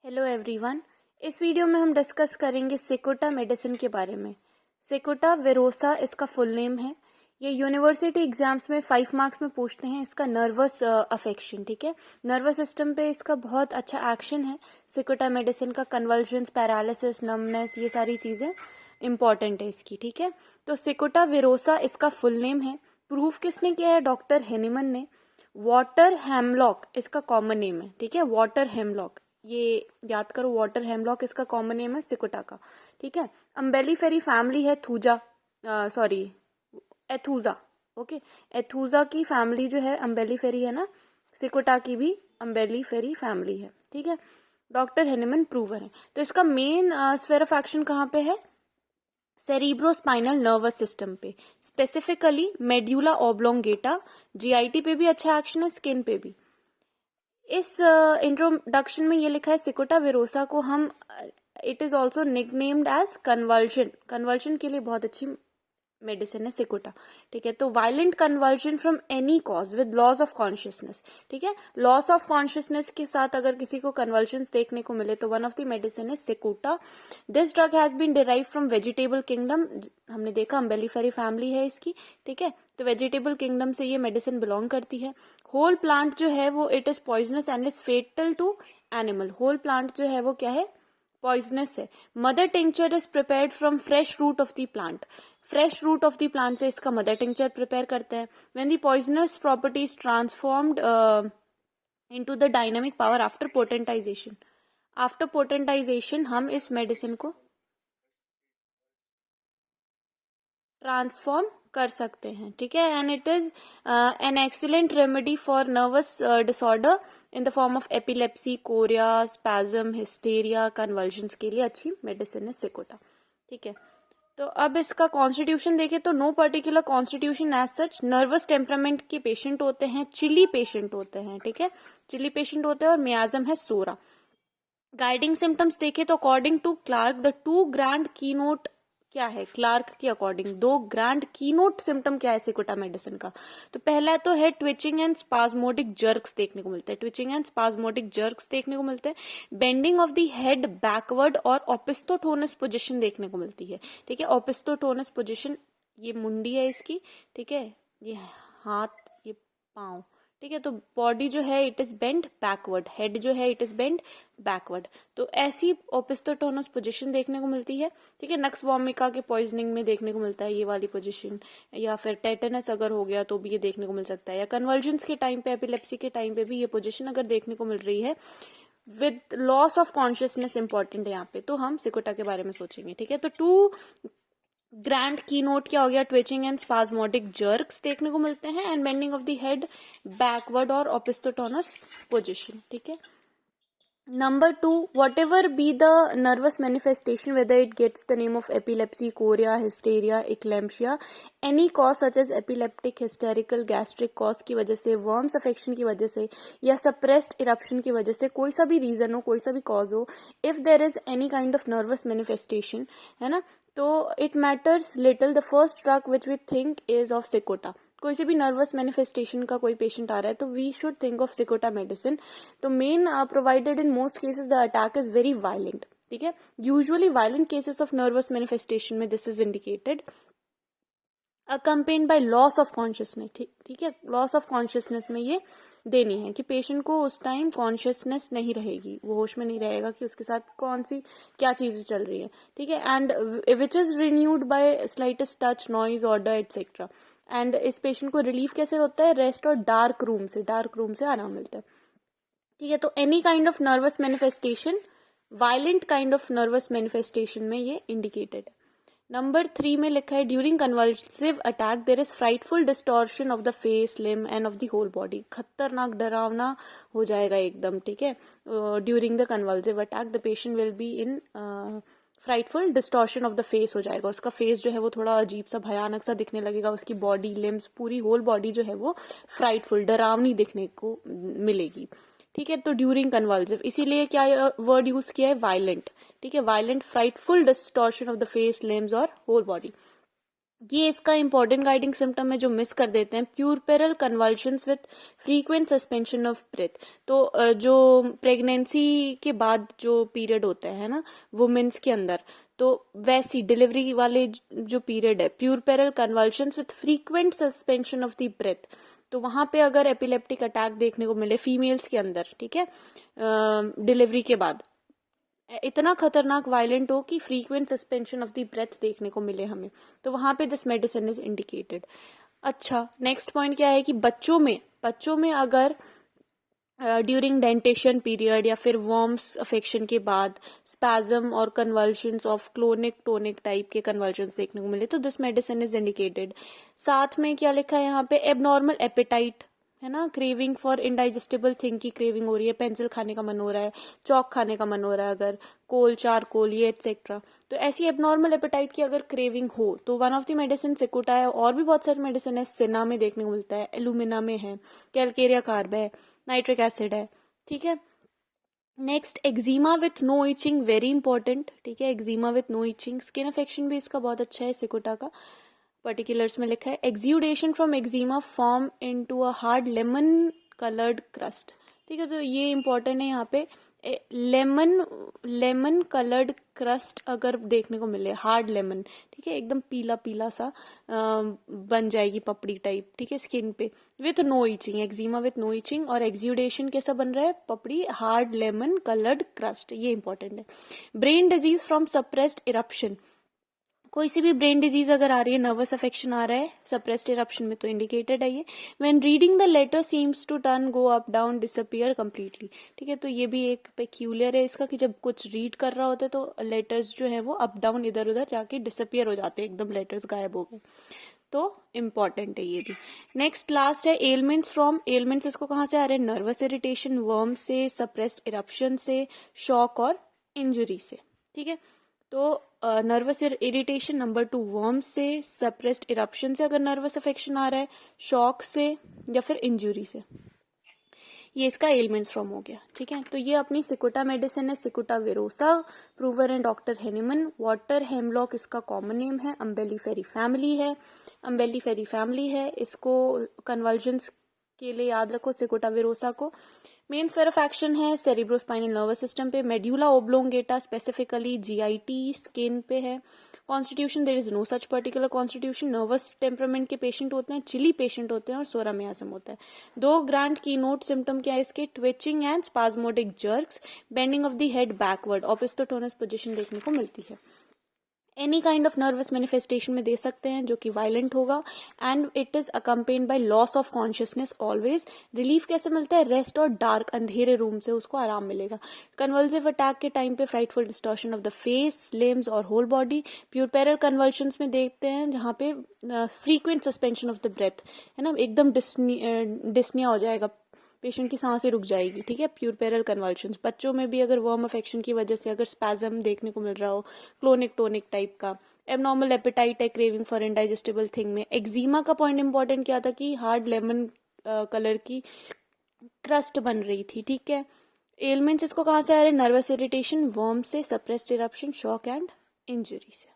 Hello everyone. इस video में हम डिस्कस करेंगे सिकोटा मेडिसिन के बारे में। सिकोटा वेरोसा इसका फुल नेम है। ये यूनिवर्सिटी एग्जाम्स में 5 मार्क्स में पूछते हैं। इसका नर्वस अफेक्शन, ठीक है, नर्वस सिस्टम पे इसका बहुत अच्छा एक्शन है। सिकोटा मेडिसिन का कन्वल्जन्स, पैरालिसिस, नमनेस, ये सारी चीज़ें इंपॉर्टेंट है इसकी, ठीक है। तो सिकोटा वेरोसा इसका फुल नेम है। प्रूफ किसने किया है? डॉक्टर हेनीमन ने। वाटर हेमलॉक इसका कॉमन नेम है, ठीक है, वाटर हेमलॉक, ये याद करो, वाटर हेमलॉक इसका कॉमन नेम है सिकोटा का, ठीक है। अम्बेलीफेरी फैमिली है थूजा, सॉरी एथूजा, ओके, एथूजा की फैमिली जो है अम्बेलीफेरी है ना, सिकोटा की भी अम्बेलीफेरी फैमिली है, ठीक है। डॉक्टर हेनीमन प्रूवर है। तो इसका मेन स्फेयर ऑफ एक्शन कहाँ पे है? सेरिब्रोस्पाइनल नर्वस सिस्टम पे, स्पेसिफिकली मेड्यूला ऑब्लोंगेटा। जीआईटी पे भी अच्छा एक्शन है, स्किन पे भी। इस इंट्रोडक्शन में ये लिखा है सिकोटा वेरोसा को हम it is also nicknamed as convulsion. Convulsion के लिए बहुत अच्छी मेडिसिन है सिकोटा, ठीक है। तो violent conversion from any cause with loss of consciousness, ठीक है, लॉस ऑफ कॉन्शियसनेस के साथ अगर किसी को कन्वर्जन्स देखने को मिले तो वन ऑफ द मेडिसिन है Cicuta. This drug has been derived from vegetable kingdom. हमने देखा अम्बेलीफेरी फैमिली है इसकी, ठीक है, तो वेजिटेबल किंगडम से ये मेडिसिन बिलोंग करती है। होल प्लांट जो है वो it is poisonous and is fatal to animal. Whole plant जो है वो क्या है? पॉइजनस है। Mother tincture is prepared from fresh root of the plant. Fresh root of the plant से इसका मदर टिंचर प्रिपेयर करते हैं। When the poisonous properties transformed into the dynamic power after potentization. After potentization हम इस medicine को transform कर सकते हैं, ठीक है। And it is an excellent remedy for nervous disorder in the form of epilepsy, Korea, spasm, hysteria, convulsions के लिए अच्छी मेडिसिन है सिकोटा, ठीक है। तो अब इसका कॉन्स्टिट्यूशन देखें तो no particular constitution as such. Nervous temperament के पेशेंट होते हैं, चिली पेशेंट होते हैं, ठीक है, चिली पेशेंट होते हैं, और मियाजम है सोरा। गाइडिंग सिम्टम्स देखें तो according to Clarke the two grand keynote क्या है? क्लार्क के अकॉर्डिंग दो ग्रैंड कीनोट सिम्टम क्या है सिकोटा मेडिसिन का? तो पहला तो है ट्विचिंग एंड स्पाज्मोडिक जर्क्स देखने को मिलते हैं। ट्विचिंग एंड स्पाज्मोडिक जर्क्स देखने को मिलते हैं। Bending of the head backward और ओपिस्टोटोनस पोजीशन देखने को मिलती है, ठीक है। ओपिस्टोटोनस पोजीशन, ये मुंडी है इसकी, ठीक है, ये हाथ, ये पाँव, ठीक है। तो बॉडी जो है it is bend backward, head जो है इट इज बेंड बैकवर्ड। तो ऐसी ओपिस्टोटोनस पोजीशन देखने को मिलती है, ठीक है। नक्स वॉमिका के पॉइजनिंग में देखने को मिलता है ये वाली पोजीशन, या फिर टेटनस अगर हो गया तो भी ये देखने को मिल सकता है, या कन्वर्जन्स के टाइम पे, एपिलेप्सी के टाइम पे भी ये पोजीशन अगर देखने को मिल रही है with loss of consciousness important है यहाँ पे, तो हम सिकोटा के बारे में सोचेंगे, ठीक है। तो टू ग्रैंड कीनोट क्या हो गया? ट्विचिंग एंड स्पाज्मोडिक जर्क्स देखने को मिलते हैं, and bending of the head backward और ओपिस्टोटोनस पोजीशन, ठीक है। Number 2, whatever be the nervous manifestation, whether it gets the name of epilepsy, chorea, hysteria, eclampsia, any cause such as epileptic, hysterical, gastric cause की वजह से, worms affection की वजह से, या suppressed eruption की वजह से, कोई सा भी reason हो, कोई सा भी cause हो, if there is any kind of nervous manifestation, है ना, तो it matters little the first drug which we think is of Sikota. कोई से भी नर्वस मैनिफेस्टेशन का कोई पेशेंट आ रहा है तो we should think of Cicuta medicine. तो main provided in most cases the attack is very violent, ठीक है। Usually violent cases of nervous manifestation में this is indicated, accompanied by loss of consciousness, ठीक है। Loss of consciousness में ये देनी है कि पेशेंट को उस टाइम कॉन्शियसनेस नहीं रहेगी, वो होश में नहीं रहेगा कि उसके साथ कौन सी क्या चीजें चल रही है, ठीक है। And which is renewed by slightest touch, noise, odour etcetera. And इस पेशेंट को रिलीफ कैसे होता है? रेस्ट और डार्क रूम से आराम मिलता है, ठीक है। तो any kind of nervous manifestation, violent kind of nervous manifestation में ये इंडिकेटेड है। नंबर 3 में लिखा है during convulsive attack there is frightful distortion of the face, limb and of the whole body. खतरनाक डरावना हो जाएगा एकदम, ठीक है। During the convulsive attack the patient will be in frightful distortion of the face हो जाएगा, उसका फेस जो है वो थोड़ा अजीब सा, भयानक सा दिखने लगेगा, उसकी बॉडी, लिम्स, पूरी होल बॉडी जो है वो फ्राइटफुल, डरावनी दिखने को मिलेगी, ठीक है। तो ड्यूरिंग कन्वल्सिव, इसीलिए क्या वर्ड यूज किया है? वायलेंट, ठीक है। Violent, frightful distortion of the face, limbs और होल बॉडी। ये इसका इंपॉर्टेंट गाइडिंग सिम्टम है जो मिस कर देते हैं। Puerperal convulsions with frequent suspension of breath. तो जो प्रेगनेंसी के बाद जो पीरियड होता है ना वुमेन्स के अंदर, तो वैसी डिलीवरी वाले जो पीरियड है, puerperal convulsions with frequent suspension of the breath, तो वहां पे अगर एपिलेप्टिक अटैक देखने को मिले फीमेल्स के अंदर, ठीक है, डिलीवरी के बाद, इतना खतरनाक वायलेंट हो कि frequent suspension of the breath देखने को मिले हमें, तो वहां पे दिस मेडिसिन इज इंडिकेटेड। अच्छा, नेक्स्ट पॉइंट क्या है कि बच्चों में अगर ड्यूरिंग डेंटेशन पीरियड या फिर वॉर्म्स अफेक्शन के बाद स्पैज्म और convulsions of clonic tonic type के कन्वल्शंस देखने को मिले, तो दिस मेडिसिन इज इंडिकेटेड। साथ में क्या लिखा है यहाँ पे, एबनॉर्मल एपेटाइट, है ना, क्रेविंग फॉर इनडाइजेस्टेबल थिंग की क्रेविंग हो रही है, पेंसिल खाने का मन हो रहा है, चौक खाने का मन हो रहा है, अगर कोल चारकोल ये एक्सेट्रा, तो ऐसी एबनॉर्मल एपेटाइट की अगर क्रेविंग हो तो वन ऑफ द मेडिसिन सिकुटा है। और भी बहुत सारी मेडिसिन है, सिना में देखने को मिलता है, एलुमिना में है, कैलकेरिया कार्ब है, नाइट्रिक एसिड है, ठीक है। Next, eczema with no itching, very important, ठीक है, eczema with no itching. Skin affection भी इसका बहुत अच्छा है सिकुटा का, पर्टिकुलर्स में लिखा है, exudation from eczema form into a hard lemon coloured crust, ठीक है, तो ये इंपॉर्टेंट है यहाँ पे, लेमन कलर्ड क्रस्ट अगर देखने को मिले, हार्ड लेमन, ठीक है, एकदम पीला पीला सा बन जाएगी पपड़ी टाइप, ठीक है, स्किन पे, with no itching, eczema with no itching, और एक्सिउडेशन कैसा बन रहा है, पपड़ी, हार्ड लेमन कलर्ड क्रस्ट, ये इंपॉर्टेंट है। Brain disease from suppressed eruption, कोई सी भी ब्रेन डिजीज अगर आ रही है, नर्वस अफेक्शन आ रहा है सप्रेस्ड इरप्शन में, तो इंडिकेटेड है ये। When reading the letter seems to turn, go up down, disappear completely, ठीक है, तो ये भी एक पेक्यूलियर है इसका कि जब कुछ रीड कर रहा होता है तो लेटर्स जो है वो अप डाउन इधर उधर जाके डिसअपियर हो जाते हैं, एकदम लेटर्स गायब हो गए, तो इम्पॉर्टेंट है ये भी। नेक्स्ट लास्ट है एलमेंट्स फ्रॉम, एलमेंट्स इसको कहाँ से आ रहे हैं, नर्वस इरिटेशन, वर्म से, सप्रेस्ड इरप्शन से, शॉक और इंजुरी से, ठीक है। तो नर्वस इरिटेशन, नंबर 2 वर्म से, सप्रेस्ड इरप्शन से अगर नर्वस अफेक्शन आ रहा है, शॉक से या फिर इंजुरी से, ये इसका एलिमेंट्स फ्रॉम हो गया, ठीक है। तो ये अपनी सिकुटा मेडिसिन है, Cicuta virosa, prover and doctor Hahnemann. Water hemlock इसका कॉमन नेम है, अम्बेलिफेरी फैमिली है, अम्बेलिफेरी फैमिली है, इसको कन्वर्जेंस के लिए याद रखो सिकुटा विरोसा को। मेन स्फेयर ऑफ एक्शन है सेरिब्रोस्पाइनल नर्वस सिस्टम पे, medulla oblongata specifically GIT skin पे है। Constitution, there is no such particular constitution. Nervous temperament के पेशेंट होते हैं, चिली पेशेंट होते हैं और सोरा मियाज्म होता है। दो ग्रांड की नोट सिम्टम क्या है इसके, twitching and spasmodic jerks, bending of the head backward, opisthotonos position देखने को मिलती है। Any kind of nervous manifestation में दे सकते हैं जो कि वायलेंट होगा, and it is accompanied by loss of consciousness always. Relief कैसे मिलता है, रेस्ट और डार्क अंधेरे रूम से उसको आराम मिलेगा। कन्वल्सिव अटैक के टाइम पे frightful distortion of the face, limbs और होल बॉडी। प्यूरपेरल कन्वल्शंस में देखते हैं जहाँ पे frequent suspension of the breath, है ना, एकदम डिस्निया हो जाएगा, पेशेंट की सांसें रुक जाएगी, ठीक है, प्यूरपेरल कन्वल्शंस। बच्चों में भी अगर वर्म अफेक्शन की वजह से अगर स्पैज्म देखने को मिल रहा हो क्लोनिक टोनिक टाइप का, एबनॉर्मल एपेटाइट है, क्रेविंग फॉर इनडाइजेस्टेबल थिंग में। एक्जिमा का पॉइंट इंपॉर्टेंट क्या था कि हार्ड लेमन कलर की क्रस्ट बन रही थी, ठीक है। एलिमेंट्स इसको कहाँ से आ रहे हैं, नर्वस इरिटेशन, वर्म से, suppressed eruption, shock and injury से।